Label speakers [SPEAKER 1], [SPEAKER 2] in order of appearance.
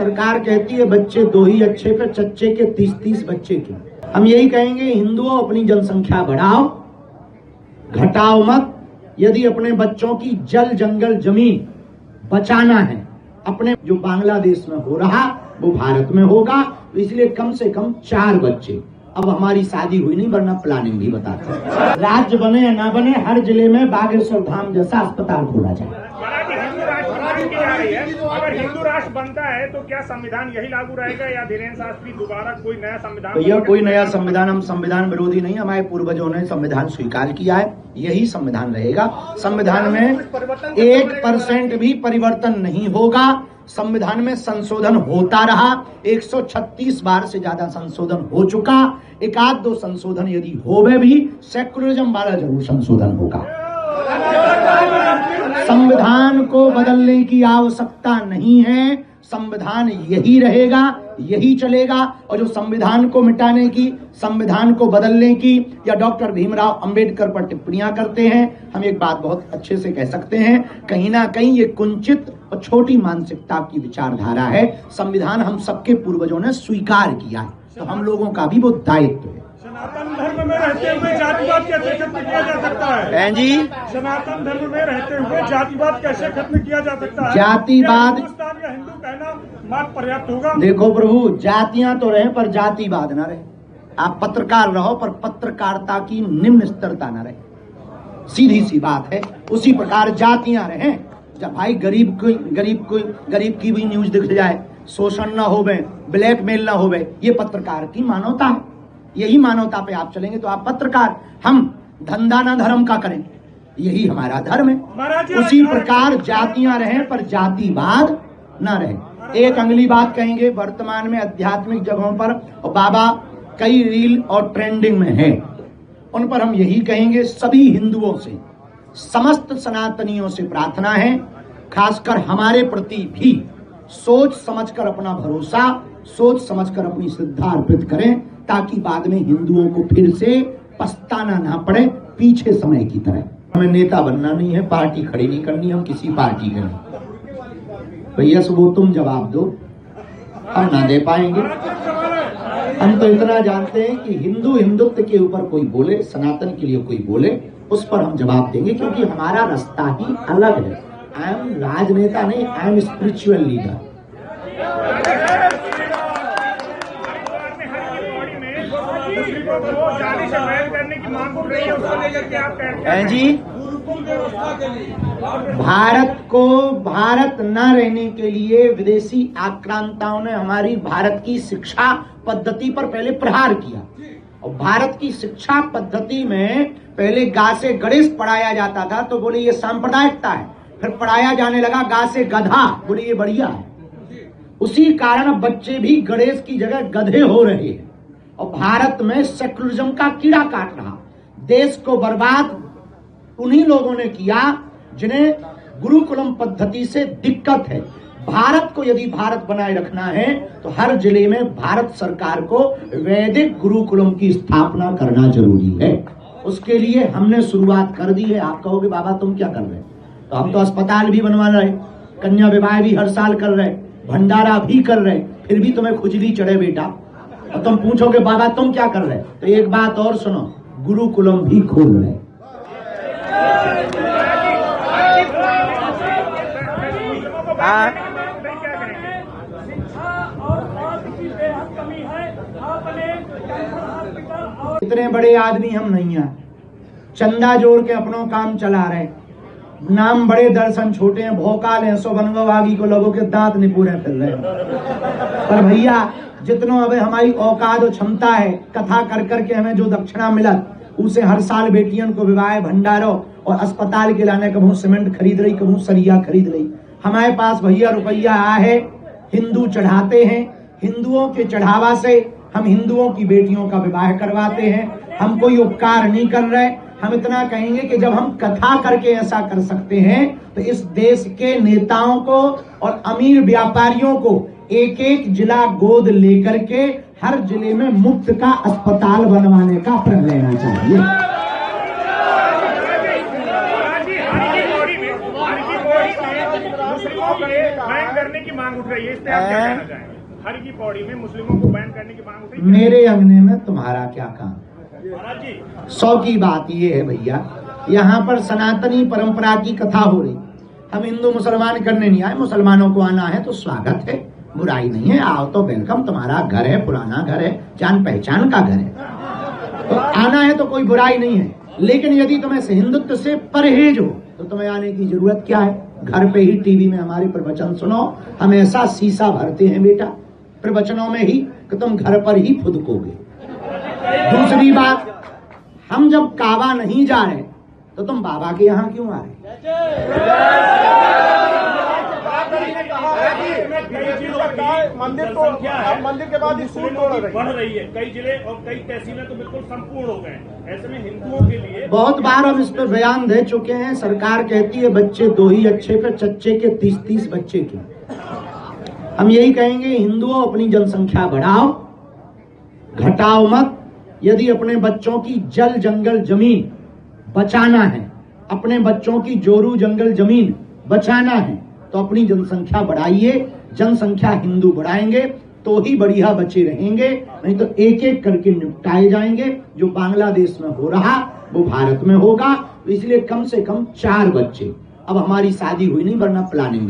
[SPEAKER 1] सरकार कहती है बच्चे दो ही अच्छे पे चच्चे के 30-30 बच्चे क्यों। हम यही कहेंगे हिंदुओं अपनी जनसंख्या बढ़ाओ, घटाओ मत। यदि अपने बच्चों की जल जंगल जमीन बचाना है, अपने जो बांग्लादेश में हो रहा वो भारत में होगा, तो इसलिए कम से कम 4 बच्चे। अब हमारी शादी हुई नहीं, वरना प्लानिंग भी बताते हैं। राज्य बने या ना बने, हर जिले में बागेश्वर धाम जैसा अस्पताल खोला जाए।
[SPEAKER 2] अगर हिंदू राष्ट्र बनता है तो क्या संविधान यही लागू रहेगा या धीरेन्द्र शास्त्री दोबारा कोई नया संविधान?
[SPEAKER 1] भैया कोई नया संविधान, हम संविधान विरोधी नहीं, हमारे पूर्वजों ने संविधान स्वीकार किया है, यही संविधान रहेगा। संविधान में 1% भी परिवर्तन नहीं होगा। संविधान में संशोधन होता रहा, 136 बार से ज्यादा संशोधन हो चुका। 1-2 संशोधन यदि होवे भी, सेकुलरिज्म वाला जरूर संशोधन होगा। संविधान को बदलने की आवश्यकता नहीं है, संविधान यही रहेगा, यही चलेगा। और जो संविधान को मिटाने की, संविधान को बदलने की या डॉक्टर भीमराव अंबेडकर पर टिप्पणियां करते हैं, हम एक बात बहुत अच्छे से कह सकते हैं, कहीं ना कहीं ये कुंचित और छोटी मानसिकता की विचारधारा है। संविधान हम सबके पूर्वजों ने स्वीकार किया है, तो हम लोगों का भी वो दायित्व है।
[SPEAKER 2] सनातन धर्म में रहते हुए जातिवाद कैसे खत्म किया जा सकता है?
[SPEAKER 1] जी,
[SPEAKER 2] सनातन धर्म में रहते हुए जातिवाद कैसे खत्म किया जा सकता है?
[SPEAKER 1] जातिवाद,
[SPEAKER 2] हिंदुस्तान या हिंदू कहना मात्र पर्याप्त होगा?
[SPEAKER 1] देखो प्रभु, जातियां तो रहे पर जातिवाद ना रहे। आप पत्रकार रहो पर पत्रकारिता की निम्न स्तरता न रहे, सीधी सी बात है। उसी प्रकार जातियां रहे, जब भाई गरीब की भी न्यूज दिख जाए, शोषण न होवे, ब्लैकमेल न होवे, ये पत्रकार की मानवता है। यही मानवता पे आप चलेंगे तो आप पत्रकार। हम धंधा ना धर्म का करें, यही हमारा धर्म है। उसी प्रकार जातियां रहें पर जातिवाद न रहे। एक अगली बात कहेंगे, वर्तमान में आध्यात्मिक जगहों पर बाबा कई रील और ट्रेंडिंग में है, उन पर हम यही कहेंगे, सभी हिंदुओं से, समस्त सनातनियों से प्रार्थना है, खासकर हमारे प्रति भी सोच समझकर अपना भरोसा, सोच समझकर अपनी श्रद्धा अर्पित करें, ताकि बाद में हिंदुओं को फिर से पछताना ना पड़े पीछे समय की तरह। हमें नेता बनना नहीं है, पार्टी खड़ी नहीं करनी, हम किसी पार्टी के नहीं। भैया वो तुम जवाब दो, हम ना दे पाएंगे। हम तो इतना जानते हैं कि हिंदू हिंदुत्व के ऊपर कोई बोले, सनातन के लिए कोई बोले, उस पर हम जवाब देंगे, क्योंकि हमारा रास्ता ही अलग है। आई एम राजनेता नहीं, आई एम स्पिरिचुअल लीडर। जी, भारत को भारत न रहने के लिए विदेशी आक्रांताओं ने हमारी भारत की शिक्षा पद्धति पर पहले प्रहार किया। और भारत की शिक्षा पद्धति में पहले गा से गणेश पढ़ाया जाता था, तो बोले ये सांप्रदायिकता है। फिर पढ़ाया जाने लगा गा से गधा, बोले ये बढ़िया है। उसी कारण बच्चे भी गणेश की जगह गधे हो रहे हैं और भारत में सेकुलरिज्म का कीड़ा काट रहा। देश को बर्बाद उन्हीं लोगों ने किया जिन्हें गुरुकुलम पद्धति से दिक्कत है। भारत को यदि भारत बनाए रखना है तो हर जिले में भारत सरकार को वैदिक गुरुकुलम की स्थापना करना जरूरी है। उसके लिए हमने शुरुआत कर दी है। आप कहोगे बाबा तुम क्या कर रहे हैं, तो हम तो अस्पताल भी बनवा रहे, कन्या विवाह भी हर साल कर रहे, भंडारा भी कर रहे, फिर भी तुम्हें खुजली चढ़े बेटा। और तुम पूछोगे बाबा तुम क्या कर रहे, तो एक बात और सुनो, गुरुकुलम भी खोल रहे। इतने बड़े आदमी हम नहीं है, चंदा जोड़ के अपनों काम चला रहे, नाम बड़े दर्शन छोटे हैं, भोकाल हैं, सो बनवागी को लोगों के दांत निपूरे फिर रहे। पर भैया जितनो अब हमारी औकात और क्षमता है, कथा कर करके हमें जो दक्षिणा मिला उसे हर साल बेटियों को विवाह भंडारों और अस्पताल के लाने, कभू सीमेंट खरीद रही, कभू सरिया खरीद रही। हमारे पास भैया रुपया आया है, हिंदू चढ़ाते हैं, हिंदुओं के चढ़ावा से हम हिंदुओं की बेटियों का विवाह करवाते हैं। हम कोई उपकार नहीं कर रहे। हम इतना कहेंगे कि जब हम कथा करके ऐसा कर सकते हैं तो इस देश के नेताओं को और अमीर व्यापारियों को एक एक जिला गोद लेकर के हर जिले में मुफ्त का अस्पताल बनवाने का प्रण लेना चाहिए।
[SPEAKER 2] करने की मांग उठ रही है, इस पे आप क्या कहना चाहेंगे? हर की पौड़ी में मुस्लिमों को बैन करने की मांग उठी।
[SPEAKER 1] मेरे अंगने में तुम्हारा क्या काम?
[SPEAKER 2] महाराज जी,
[SPEAKER 1] 100 की बात ये है भैया, यहाँ पर सनातनी परंपरा की कथा हो रही। हम हिंदू मुसलमान करने नहीं आए, मुसलमानों को आना है तो स्वागत है, बुराई नहीं है, आओ तो वेलकम, तुम्हारा घर है, पुराना घर है, जान पहचान का घर है, तो आना है तो कोई बुराई नहीं है। लेकिन यदि तुम्हें हिंदुत्व से परहेज हो तो तुम्हें आने की जरूरत क्या है? घर पे ही टीवी में हमारे प्रवचन सुनो, हम ऐसा शीशा भरते हैं बेटा प्रवचनों में ही कि तुम घर पर ही फुदकोगे। दूसरी बात, हम जब काबा नहीं जा रहे तो तुम बाबा के यहाँ क्यों आ रहे?
[SPEAKER 2] मंदिर के बाद स्कूल बढ़ रही है, कई जिले और कई तहसीलें तो बिल्कुल संपूर्ण हो गए। ऐसे में हिंदुओं के लिए
[SPEAKER 1] बहुत बार हम इस पर बयान दे चुके हैं। सरकार कहती है बच्चे 2 ही अच्छे पे, चच्चे के 30-30 बच्चे के। हम यही कहेंगे, हिंदुओं अपनी जनसंख्या बढ़ाओ, घटाओ मत। यदि अपने बच्चों की जल जंगल जमीन बचाना है, अपने बच्चों की जोरू जंगल जमीन बचाना है, तो अपनी जनसंख्या बढ़ाइए। जनसंख्या हिंदू बढ़ाएंगे तो ही बढ़िया बचे रहेंगे, नहीं तो एक एक करके निपटाए जाएंगे। जो बांग्लादेश में हो रहा वो भारत में होगा। इसलिए कम से कम 4 बच्चे। अब हमारी शादी हुई नहीं, वरना प्लानिंग